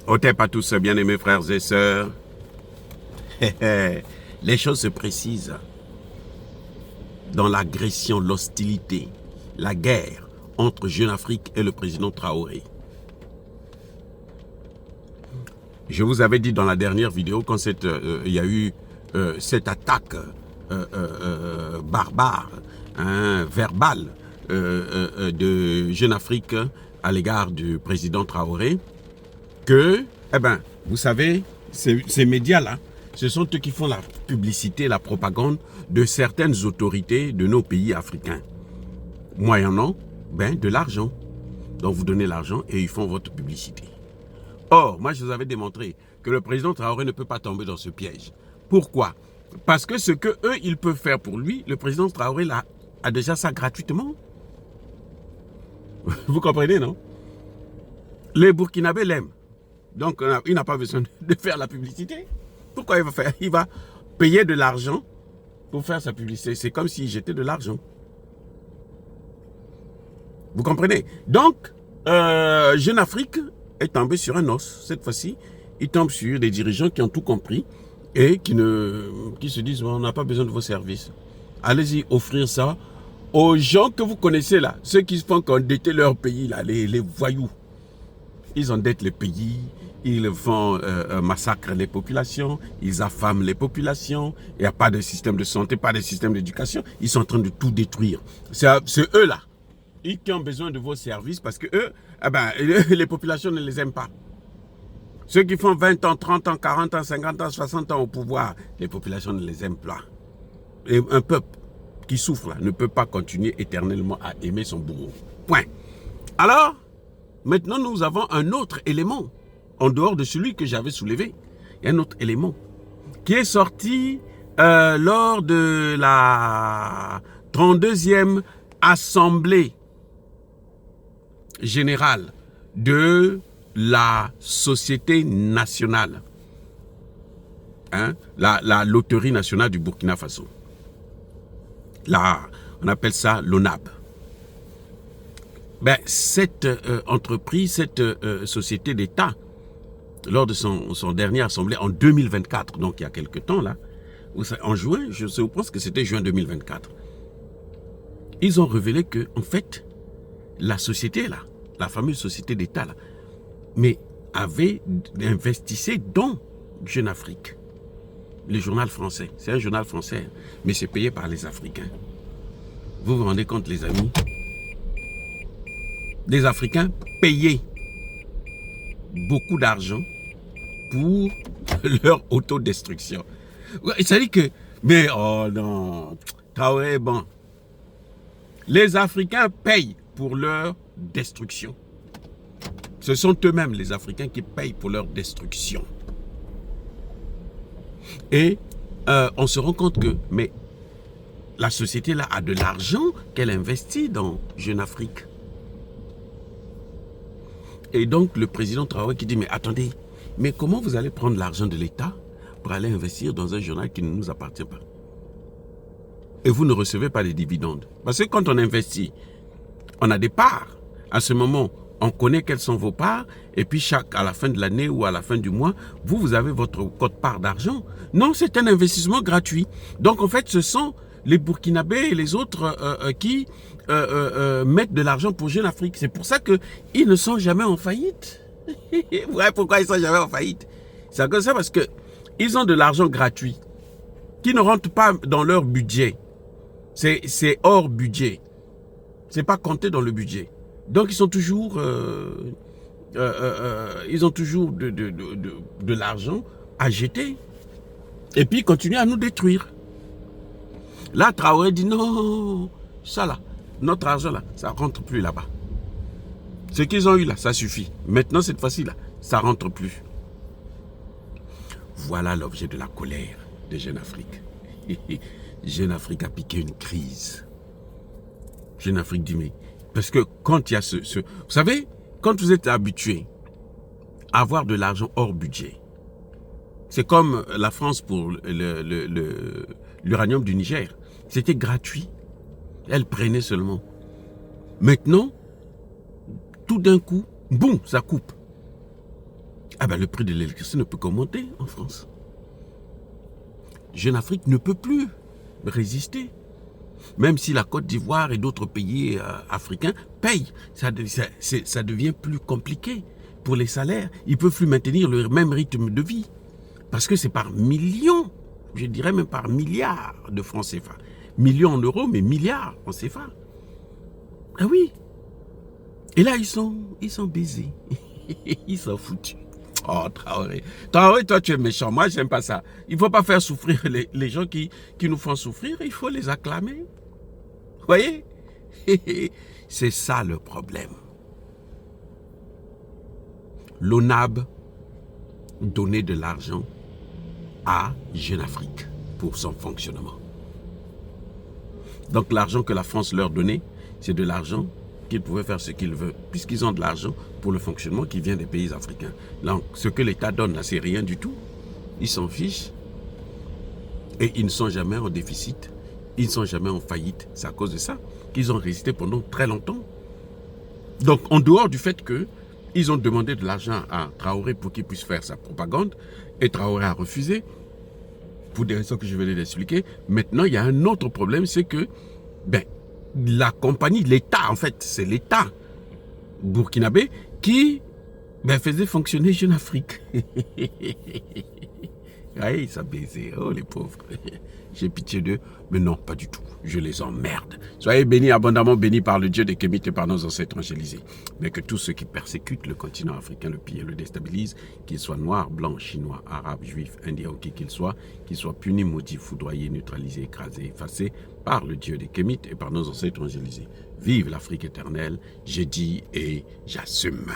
Otep à tous, bien-aimés frères et sœurs. Les choses se précisent dans l'agression, l'hostilité, la guerre entre Jeune Afrique et le président Traoré. Je vous avais dit dans la dernière vidéo, quand il y a eu cette attaque barbare, verbale de Jeune Afrique à l'égard du président Traoré, que, vous savez, ces médias-là, ce sont eux qui font la publicité, la propagande de certaines autorités de nos pays africains. Moyennant, de l'argent. Donc vous donnez l'argent et ils font votre publicité. Or, moi je vous avais démontré que le président Traoré ne peut pas tomber dans ce piège. Pourquoi? Parce que ce que eux ils peuvent faire pour lui, le président Traoré a déjà ça gratuitement. Vous comprenez, non? Les Burkinabés l'aiment. Donc, il n'a pas besoin de faire la publicité. Pourquoi il va faire? Il va payer de l'argent pour faire sa publicité. C'est comme s'il jetait de l'argent. Vous comprenez? Donc, Jeune Afrique est tombé sur un os. Cette fois-ci, il tombe sur des dirigeants qui ont tout compris et qui se disent, on n'a pas besoin de vos services. Allez-y offrir ça aux gens que vous connaissez là. Ceux qui font qu'endetter leur pays là, les voyous. Ils endettent le pays, ils font massacrer les populations, ils affament les populations, il n'y a pas de système de santé, pas de système d'éducation, ils sont en train de tout détruire. C'est eux-là, ils qui ont besoin de vos services parce que eux, les populations ne les aiment pas. Ceux qui font 20 ans, 30 ans, 40 ans, 50 ans, 60 ans au pouvoir, les populations ne les aiment pas. Et un peuple qui souffre là, ne peut pas continuer éternellement à aimer son bourreau. Point. Alors, maintenant, nous avons un autre élément, en dehors de celui que j'avais soulevé. Il y a un autre élément qui est sorti lors de la 32e Assemblée générale de la Société nationale, la loterie nationale du Burkina Faso. On appelle ça l'ONAB. Cette entreprise, cette société d'État, lors de son dernière assemblée en 2024, donc il y a quelque temps là, en juin, je pense que c'était juin 2024, ils ont révélé que, en fait, la société là, la fameuse société d'État là, mais avait investissé dans Jeune Afrique, le journal français. C'est un journal français, mais c'est payé par les Africains. Vous vous rendez compte, les amis? Des Africains payaient beaucoup d'argent pour leur autodestruction. Ça dit que, mais oh non, Traoré, bon. Les Africains payent pour leur destruction. Ce sont eux-mêmes, les Africains, qui payent pour leur destruction. Et on se rend compte que, mais la société là a de l'argent qu'elle investit dans Jeune Afrique. Et donc, le président Traoré qui dit, mais attendez, mais comment vous allez prendre l'argent de l'État pour aller investir dans un journal qui ne nous appartient pas? Et vous ne recevez pas les dividendes. Parce que quand on investit, on a des parts. À ce moment, on connaît quelles sont vos parts. Et puis, à la fin de l'année ou à la fin du mois, vous avez votre quote-part d'argent. Non, c'est un investissement gratuit. Donc, en fait, ce sont les Burkinabés et les autres qui mettent de l'argent pour Jeune Afrique. C'est pour ça qu'ils ne sont jamais en faillite. Vous voyez pourquoi ils ne sont jamais en faillite? C'est comme ça parce qu'ils ont de l'argent gratuit qui ne rentre pas dans leur budget. C'est hors budget. C'est pas compté dans le budget. Donc ils sont toujours... ils ont toujours de l'argent à jeter. Et puis ils continuent à nous détruire. Là, Traoré dit non, ça là, notre argent là, ça ne rentre plus là-bas. Ce qu'ils ont eu là, ça suffit. Maintenant, cette fois-ci là, ça ne rentre plus. Voilà l'objet de la colère de Jeune Afrique. Jeune Afrique a piqué une crise. Jeune Afrique dit mais, parce que quand il y a vous savez, quand vous êtes habitué à avoir de l'argent hors budget, c'est comme la France pour l'uranium du Niger. C'était gratuit. Elle prenait seulement. Maintenant, tout d'un coup, boum, ça coupe. Ah ben le prix de l'électricité ne peut qu'augmenter en France. Jeune Afrique ne peut plus résister. Même si la Côte d'Ivoire et d'autres pays africains payent, ça devient plus compliqué pour les salaires. Ils ne peuvent plus maintenir le même rythme de vie. Parce que c'est par millions, je dirais même par milliards de francs CFA. Millions en euros, mais milliards en CFA. Ah oui. Et là, ils sont baisés. Ils sont foutus. Oh, Traoré. Traoré, toi, tu es méchant. Moi, j'aime pas ça. Il ne faut pas faire souffrir les gens qui nous font souffrir. Il faut les acclamer. Vous voyez? C'est ça le problème. L'ONAB donnait de l'argent à Jeune Afrique pour son fonctionnement. Donc l'argent que la France leur donnait, c'est de l'argent qu'ils pouvaient faire ce qu'ils veulent, puisqu'ils ont de l'argent pour le fonctionnement qui vient des pays africains. Donc ce que l'État donne là, c'est rien du tout. Ils s'en fichent et ils ne sont jamais en déficit, ils ne sont jamais en faillite. C'est à cause de ça qu'ils ont résisté pendant très longtemps. Donc en dehors du fait qu'ils ont demandé de l'argent à Traoré pour qu'il puisse faire sa propagande, et Traoré a refusé, pour des raisons que je vais l'expliquer. Maintenant, il y a un autre problème, c'est que la compagnie, l'État, en fait, c'est l'État burkinabé qui faisait fonctionner Jeune Afrique. Aïe, ça baisait, oh les pauvres. J'ai pitié d'eux, mais non, pas du tout. Je les emmerde. Soyez bénis, abondamment bénis par le Dieu des Kémites et par nos ancêtres angélisés. Mais que tous ceux qui persécutent le continent africain, le pillent et le déstabilisent, qu'ils soient noirs, blancs, chinois, arabes, juifs, indiens ou qui qu'ils soient punis, maudits, foudroyés, neutralisés, écrasés, effacés par le Dieu des Kémites et par nos ancêtres angélisés. Vive l'Afrique éternelle, j'ai dit et j'assume.